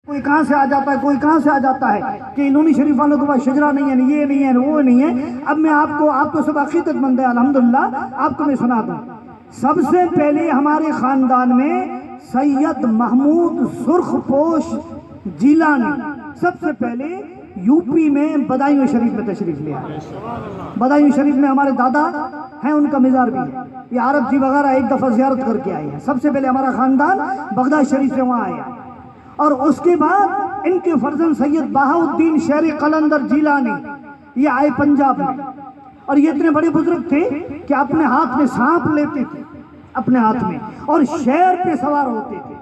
کوئی کہاں سے آ جاتا ہے، کوئی کہاں سے آ جاتا ہے کہ لونی شریف والوں کے پاس شجرا نہیں ہے، یہ نہیں ہے، وہ نہیں ہے۔ اب میں آپ کو سب عقیدت مند ہے الحمدللہ، آپ کو میں سنا دوں۔ سب سے پہلے ہمارے خاندان میں سید محمود سرخ پوش جیلانی سب سے پہلے یو پی میں بدایوں شریف میں تشریف لیا۔ بدایوں شریف میں ہمارے دادا ہیں، ان کا مزار بھی ہے۔ یہ عرب جی وغیرہ ایک دفعہ زیارت کر کے آئے ہیں۔ سب سے پہلے ہمارا خاندان بغداد شریف سے وہاں آیا، اور اس کے بعد ان کے فرزند سید بہاؤالدین شیر قلندر جیلانی یہ آئے پنجاب میں، اور یہ اتنے بڑے بزرگ تھے کہ اپنے ہاتھ میں سانپ لیتے تھے، اپنے ہاتھ میں، اور شیر پہ سوار ہوتے تھے۔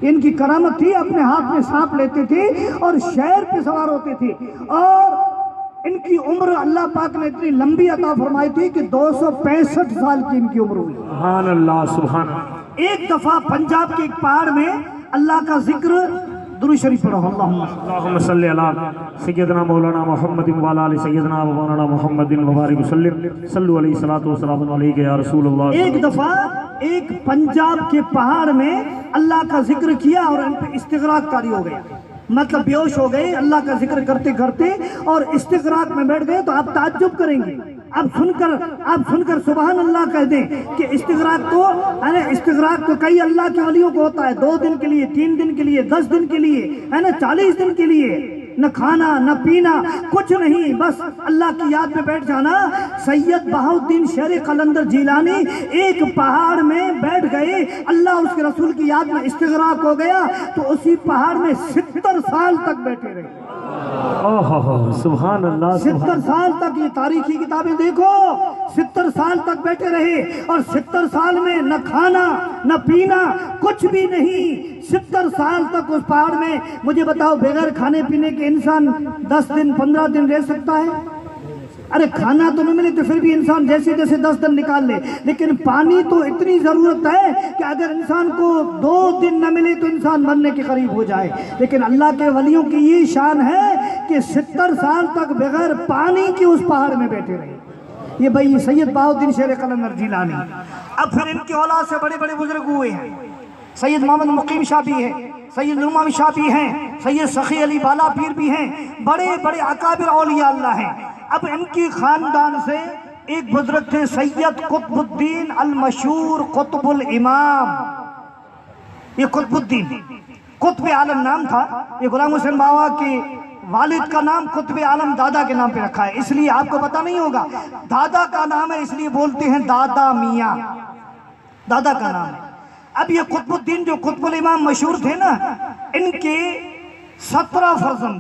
ان کی کرامت تھی، اپنے ہاتھ میں سانپ لیتے تھے اور شیر پہ سوار ہوتے تھے، اور ان کی عمر اللہ پاک نے اتنی لمبی عطا فرمائی تھی کہ 265 سال کی ان کی عمر ہوئی۔ سبحان اللہ سبحان اللہ۔ ایک دفعہ پنجاب کے ایک پہاڑ میں اللہ کا ذکر، درود شریف پڑھو، اللہم صلی علی سیدنا مولانا محمد وعلی آل سیدنا مولانا محمد وبارک وسلم، صلو علیہ الصلوۃ والسلام علیک یا رسول اللہ۔ ایک دفعہ ایک پنجاب کے پہاڑ میں اللہ کا ذکر کیا اور ان پہ استغراق کاری ہو گیا، مطلب بیہوش ہو گئے اللہ کا ذکر کرتے کرتے، اور استغراق میں بیٹھ گئے۔ تو آپ تعجب کریں گے، آپ سن کر سبحان اللہ کہہ دیں کہ استغراق تو کئی اللہ کے ولیوں کو ہوتا ہے، 2 دن کے لیے، 3 دن کے لیے، 10 دن کے لیے، 40 دن کے لیے، نہ کھانا نہ پینا کچھ نہیں، بس اللہ کی یاد میں بیٹھ جانا۔ سید بہاؤالدین شیر قلندر جیلانی ایک پہاڑ میں بیٹھ گئے، اللہ اس کے رسول کی یاد میں استغراق ہو گیا، تو اسی پہاڑ میں 70 سال تک بیٹھے رہے۔ سبحان اللہ، 70 سال تک، یہ تاریخی کتابیں دیکھو، 70 سال تک بیٹھے رہے، اور 70 سال میں نہ کھانا نہ پینا کچھ بھی نہیں۔ 70 سال تک اس پہاڑ میں، مجھے بتاؤ بغیر کھانے پینے کے انسان 10 دن 15 دن رہ سکتا ہے؟ ارے کھانا تو نہیں ملے تو پھر بھی انسان جیسے 10 دن نکال لے، لیکن پانی تو اتنی ضرورت ہے کہ اگر انسان کو 2 دن نہ ملے تو انسان مرنے کے قریب ہو جائے۔ لیکن اللہ کے ولیوں کی یہ شان ہے کہ 70 سال تک بغیر پانی کے اس پہاڑ میں بیٹھے رہے۔ یہ بھائی سید بہاؤالدین شیر قلندر جیلانی۔ اب پھر ان کی اولاد سے بڑے بڑے بزرگ ہوئے ہیں، سید محمد مقیم شاہ بھی ہے، سید نعمان شاہ بھی ہیں، سید سخی علی بالا پیر بھی ہیں، بڑے بڑے اکابر اولیاء اللہ ہیں۔ اب ان کی خاندان سے ایک بزرگ تھے سید قطب الدین المشہور قطب الامام۔ یہ قطب الدین قطب عالم نام تھا، یہ غلام حسین بابا کے والد کا نام قطب عالم دادا کے نام پہ رکھا ہے، اس لیے آپ کو پتہ نہیں ہوگا، دادا کا نام ہے اس لیے بولتے ہیں دادا میاں، دادا کا نام ہے۔ اب یہ قطب الدین جو قطب الامام مشہور تھے نا، ان کے 17 فرزند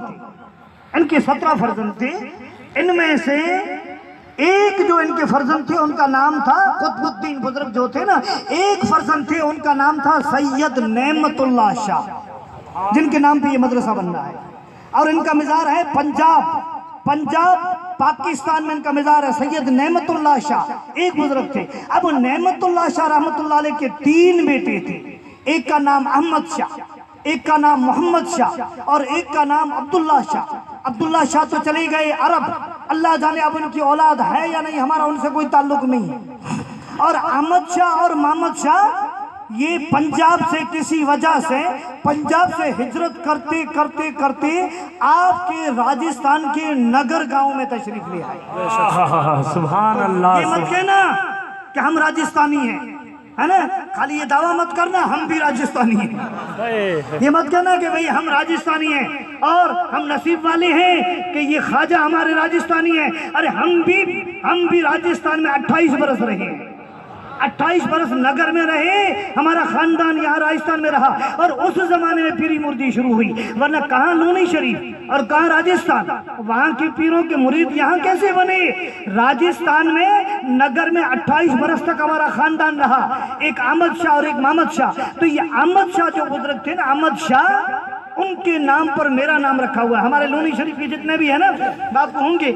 تھے، ان میں سے ایک جو ان کے فرزند تھے ان کا نام تھا قطب الدین، بزرگ جو تھے نا، ایک فرزند تھے ان کا نام تھا سید نعمت اللہ شاہ، جن کے نام پہ یہ مدرسہ بن رہا ہے، اور ان کا مزار ہے پنجاب پاکستان میں ان کا مزار ہے۔ سید نعمت اللہ شاہ ایک بزرگ تھے۔ اب نعمت اللہ شاہ رحمت اللہ علیہ کے 3 بیٹے تھے، ایک کا نام احمد شاہ، ایک کا نام محمد شاہ، اور ایک کا نام عبداللہ شاہ۔ عبداللہ شاہ تو چلے گئے عرب، اللہ جانے اب ان کی اولاد ہے یا نہیں، ہمارا ان سے کوئی تعلق نہیں ہے۔ اور احمد شاہ اور محمد شاہ یہ پنجاب سے کسی وجہ سے پنجاب سے ہجرت کرتے کرتے کرتے آپ کے راجستھان کے نگر گاؤں میں تشریف لے آئے۔ سبحان اللہ۔ یہ مت کہنا کہ ہم راجستھانی ہیں، ہے نا، خالی یہ دعویٰ مت کرنا ہم بھی راجستھانی ہیں، یہ مت کہنا کہ بھئی ہم راجستھانی ہیں اور ہم نصیب والے ہیں کہ یہ خواجہ ہمارے راجستھانی ہیں۔ ارے ہم بھی راجستھان میں 28 برس رہے ہیں، 28 برس نگر میں رہے، ہمارا خاندان یہاں راجستھان میں رہا، اور اس زمانے میں پیری مردی شروع ہوئی، ورنہ کہاں لونی شریف اور کہاں راجستھان، وہاں کے پیروں کے مرید یہاں کیسے بنے؟ راجستھان میں نگر میں 28 برس تک ہمارا خاندان رہا، ایک احمد شاہ اور ایک محمد شاہ۔ تو یہ احمد شاہ جو بزرگ تھے نا، احمد شاہ، ان کے نام پر میرا نام رکھا ہوا ہے۔ ہمارے لونی شریف کے جتنے بھی ہیں نا، آپ کو ہوں گے